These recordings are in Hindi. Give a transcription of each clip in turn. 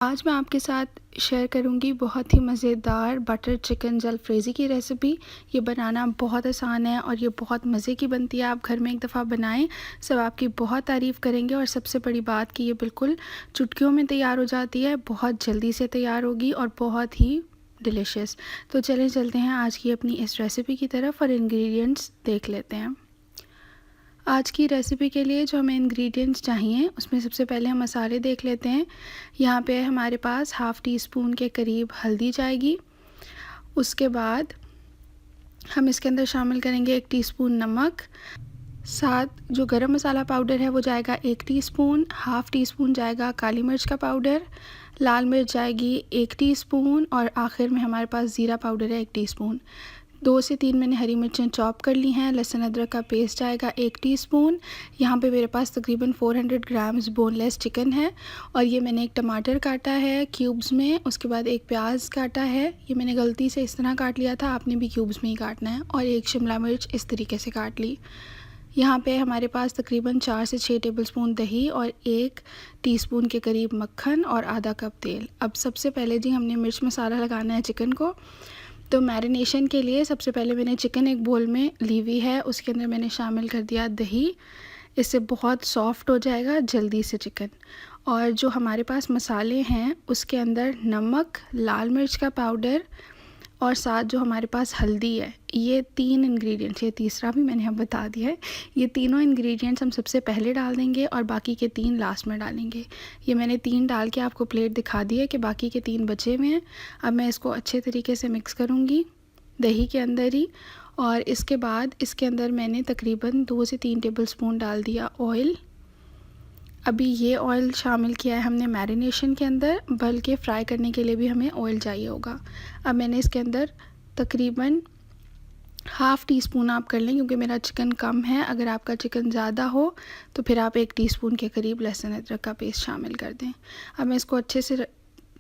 आज मैं आपके साथ शेयर करूंगी बहुत ही मज़ेदार बटर चिकन जलफ्रेज़ी की रेसिपी। ये बनाना बहुत आसान है और ये बहुत मज़े की बनती है। आप घर में एक दफ़ा बनाएं, सब आपकी बहुत तारीफ़ करेंगे। और सबसे बड़ी बात कि ये बिल्कुल चुटकियों में तैयार हो जाती है, बहुत जल्दी से तैयार होगी और बहुत ही डिलीशियस। तो चलें चलते हैं आज की अपनी इस रेसिपी की तरफ और इंग्रेडिएंट्स देख लेते हैं। आज की रेसिपी के लिए जो हमें इंग्रेडिएंट्स चाहिए उसमें सबसे पहले हम मसाले देख लेते हैं। यहाँ पे हमारे पास हाफ़ टी स्पून के करीब हल्दी जाएगी। उसके बाद हम इसके अंदर शामिल करेंगे 1 टीस्पून नमक। साथ जो गरम मसाला पाउडर है वो जाएगा 1 टीस्पून। हाफ़ टी स्पून जाएगा काली मिर्च का पाउडर। लाल मिर्च जाएगी 1 टीस्पून और आखिर में हमारे पास ज़ीरा पाउडर है 1 टीस्पून। 2 से 3 मैंने हरी मिर्चें चॉप कर ली हैं। लहसुन अदरक का पेस्ट आएगा 1 टीस्पून। यहाँ पे मेरे पास तकरीबन 400 ग्राम्स बोनलेस चिकन है और ये मैंने एक टमाटर काटा है क्यूब्स में। उसके बाद एक प्याज काटा है, ये मैंने गलती से इस तरह काट लिया था, आपने भी क्यूब्स में ही काटना है। और एक शिमला मिर्च इस तरीके से काट ली। यहाँ पे हमारे पास तकरीबन 4 से 6 टेबलस्पून दही और 1 टीस्पून के करीब मक्खन और आधा कप तेल। अब सबसे पहले जी हमने मिर्च मसाला लगाना है चिकन को। तो मैरिनेशन के लिए सबसे पहले मैंने चिकन एक बोल में ली हुई है, उसके अंदर मैंने शामिल कर दिया दही। इससे बहुत सॉफ्ट हो जाएगा जल्दी से चिकन। और जो हमारे पास मसाले हैं उसके अंदर नमक, लाल मिर्च का पाउडर और साथ जो हमारे पास हल्दी है, ये 3 इंग्रेडिएंट्स, ये तीसरा भी मैंने अब बता दिया है। ये तीनों इंग्रेडिएंट्स हम सबसे पहले डाल देंगे और बाकी के 3 लास्ट में डालेंगे। ये मैंने 3 डाल के आपको प्लेट दिखा दी है कि बाकी के 3 बचे हुए हैं। अब मैं इसको अच्छे तरीके से मिक्स करूँगी दही के अंदर ही। और इसके बाद इसके अंदर मैंने तकरीबन 2 से 3 टेबलस्पून डाल दिया ऑयल। अभी ये ऑयल शामिल किया है हमने मैरिनेशन के अंदर, बल्कि फ्राई करने के लिए भी हमें ऑयल चाहिए होगा। अब मैंने इसके अंदर तकरीबन हाफ़ टी स्पून आप कर लें, क्योंकि मेरा चिकन कम है। अगर आपका चिकन ज़्यादा हो तो फिर आप 1 टीस्पून के करीब लहसुन अदरक का पेस्ट शामिल कर दें। अब मैं इसको अच्छे से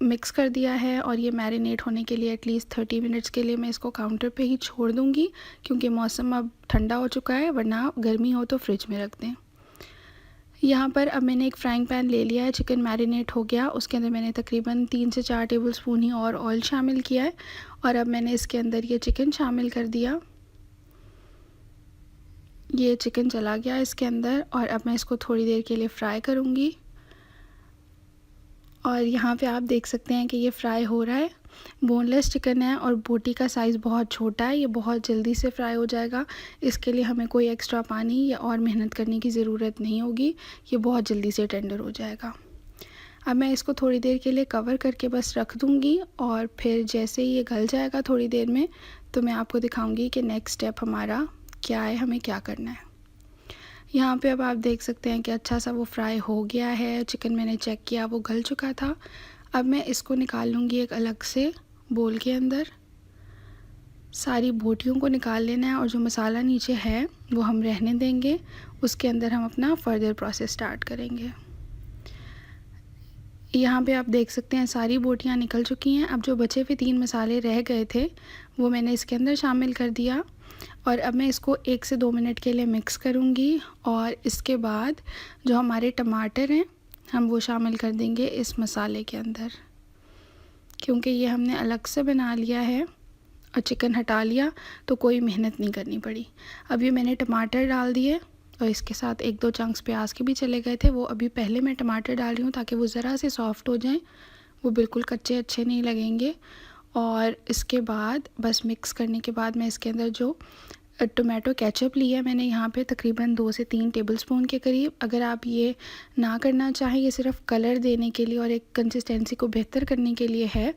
मिक्स कर दिया है और ये मैरिनेट होने के लिए एटलीस्ट 30 मिनट्स के लिए मैं इसको काउंटर पे ही छोड़ दूँगी, क्योंकि मौसम अब ठंडा हो चुका है, वरना गर्मी हो तो फ्रिज में रख दें। यहाँ पर अब मैंने एक फ्राइंग पैन ले लिया है, चिकन मैरिनेट हो गया। उसके अंदर मैंने तकरीबन 3 से 4 टेबलस्पून ही और ऑयल शामिल किया है और अब मैंने इसके अंदर ये चिकन शामिल कर दिया। ये चिकन चला गया इसके अंदर और अब मैं इसको थोड़ी देर के लिए फ्राई करूँगी। और यहाँ पे आप देख सकते हैं कि ये फ्राई हो रहा है। बोनलेस चिकन है और बोटी का साइज़ बहुत छोटा है, ये बहुत जल्दी से फ्राई हो जाएगा। इसके लिए हमें कोई एक्स्ट्रा पानी या और मेहनत करने की ज़रूरत नहीं होगी, ये बहुत जल्दी से टेंडर हो जाएगा। अब मैं इसको थोड़ी देर के लिए कवर करके बस रख दूँगी और फिर जैसे ही ये गल जाएगा थोड़ी देर में, तो मैं आपको दिखाऊँगी कि नेक्स्ट स्टेप हमारा क्या है, हमें क्या करना है। यहाँ पे अब आप देख सकते हैं कि अच्छा सा वो फ्राई हो गया है। चिकन मैंने चेक किया, वो गल चुका था। अब मैं इसको निकाल लूँगी एक अलग से बोल के अंदर। सारी बोटियों को निकाल लेना है और जो मसाला नीचे है वो हम रहने देंगे। उसके अंदर हम अपना फर्दर प्रोसेस स्टार्ट करेंगे। यहाँ पे आप देख सकते हैं सारी बोटियाँ निकल चुकी हैं। अब जो बचे हुए 3 मसाले रह गए थे वो मैंने इसके अंदर शामिल कर दिया और अब मैं इसको 1 से 2 मिनट के लिए मिक्स करूँगी। और इसके बाद जो हमारे टमाटर हैं हम वो शामिल कर देंगे इस मसाले के अंदर, क्योंकि ये हमने अलग से बना लिया है और चिकन हटा लिया तो कोई मेहनत नहीं करनी पड़ी। अब ये मैंने टमाटर डाल दिए और इसके साथ 1-2 चंक्स प्याज के भी चले गए थे, वो अभी पहले मैं टमाटर डाल रही हूँ ताकि वो ज़रा से सॉफ्ट हो जाएं, वो बिल्कुल कच्चे अच्छे नहीं लगेंगे। और इसके बाद बस मिक्स करने के बाद मैं इसके अंदर जो टोमेटो केचप लिया है मैंने यहाँ पे तकरीबन 2 से 3 टेबलस्पून के करीब। अगर आप ये ना करना चाहें, ये सिर्फ कलर देने के लिए और एक कंसिस्टेंसी को बेहतर करने के लिए है।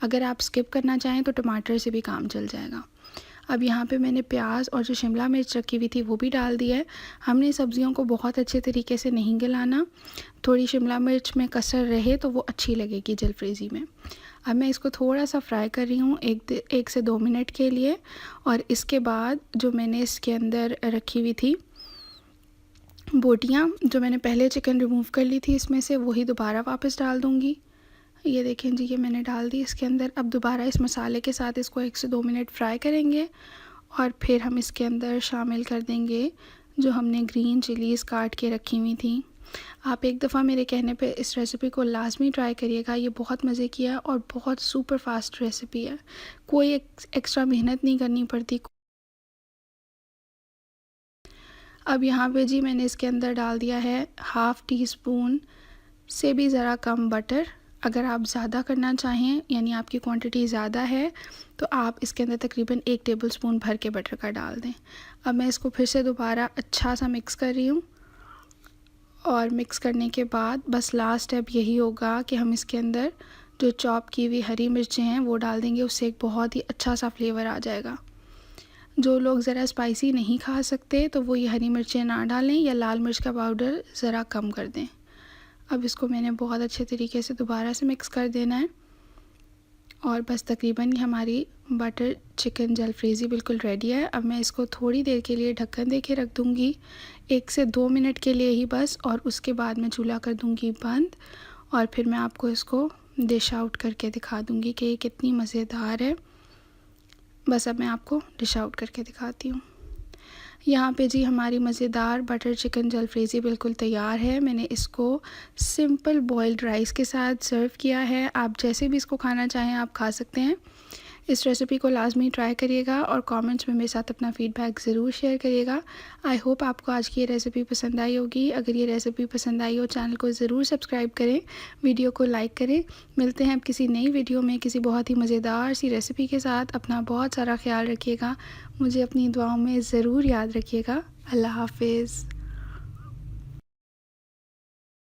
अगर आप स्किप करना चाहें तो टमाटर से भी काम चल जाएगा। अब यहाँ पे मैंने प्याज और जो शिमला मिर्च रखी हुई थी वो भी डाल दिया है। हमने सब्जियों को बहुत अच्छे तरीके से नहीं गलाना, थोड़ी शिमला मिर्च में कसर रहे तो वो अच्छी लगेगी जलफ्रेज़ी में। अब मैं इसको थोड़ा सा फ्राई कर रही हूँ 1 से 2 मिनट के लिए। और इसके बाद जो मैंने इसके अंदर रखी हुई थी बोटियाँ, जो मैंने पहले चिकन रिमूव कर ली थी इसमें से, वही दोबारा वापस डाल दूँगी। ये देखें जी, ये मैंने डाल दी इसके अंदर। अब दोबारा इस मसाले के साथ इसको 1 से 2 मिनट फ्राई करेंगे और फिर हम इसके अंदर शामिल कर देंगे जो हमने ग्रीन चिलीज़ काट के रखी हुई थी। आप एक दफ़ा मेरे कहने पे इस रेसिपी को लाज़मी ट्राई करिएगा। ये बहुत मज़े की है और बहुत सुपर फ़ास्ट रेसिपी है। कोई एक्स्ट्रा मेहनत नहीं करनी पड़ती। अब यहाँ पे जी मैंने इसके अंदर डाल दिया है हाफ़ टी स्पून से भी ज़रा कम बटर। अगर आप ज़्यादा करना चाहें यानी आपकी क्वांटिटी ज़्यादा है तो आप इसके अंदर तकरीबन 1 टेबलस्पून भर के बटर का डाल दें। अब मैं इसको फिर से दोबारा अच्छा सा मिक्स कर रही हूँ और मिक्स करने के बाद बस लास्ट स्टेप यही होगा कि हम इसके अंदर जो चॉप की हुई हरी मिर्चें हैं वो डाल देंगे। उससे एक बहुत ही अच्छा सा फ्लेवर आ जाएगा। जो लोग ज़रा स्पाइसी नहीं खा सकते तो वो ये हरी मिर्चें ना डालें या लाल मिर्च का पाउडर ज़रा कम कर दें। अब इसको मैंने बहुत अच्छे तरीके से दोबारा से मिक्स कर देना है और बस तकरीबन हमारी बटर चिकन जलफ्रेज़ी बिल्कुल रेडी है। अब मैं इसको थोड़ी देर के लिए ढक्कन दे के रख दूँगी, 1 से 2 मिनट के लिए ही बस, और उसके बाद मैं चूल्हा कर दूँगी बंद और फिर मैं आपको इसको डिश आउट करके दिखा दूँगी कि ये कितनी मज़ेदार है। बस अब मैं आपको डिश आउट करके दिखाती हूँ। यहाँ पे जी हमारी मज़ेदार बटर चिकन जलफ्रेज़ी बिल्कुल तैयार है। मैंने इसको सिंपल बॉइल्ड राइस के साथ सर्व किया है। आप जैसे भी इसको खाना चाहें आप खा सकते हैं। इस रेसिपी को लाज़मी ट्राई करिएगा और कमेंट्स में मेरे साथ अपना फ़ीडबैक ज़रूर शेयर करिएगा। आई होप आपको आज की ये रेसिपी पसंद आई होगी। अगर ये रेसिपी पसंद आई हो चैनल को ज़रूर सब्सक्राइब करें, वीडियो को लाइक करें। मिलते हैं अब किसी नई वीडियो में किसी बहुत ही मज़ेदार सी रेसिपी के साथ। अपना बहुत सारा ख्याल रखिएगा। मुझे अपनी दुआओं में ज़रूर याद रखिएगा। अल्लाह हाफ़िज़।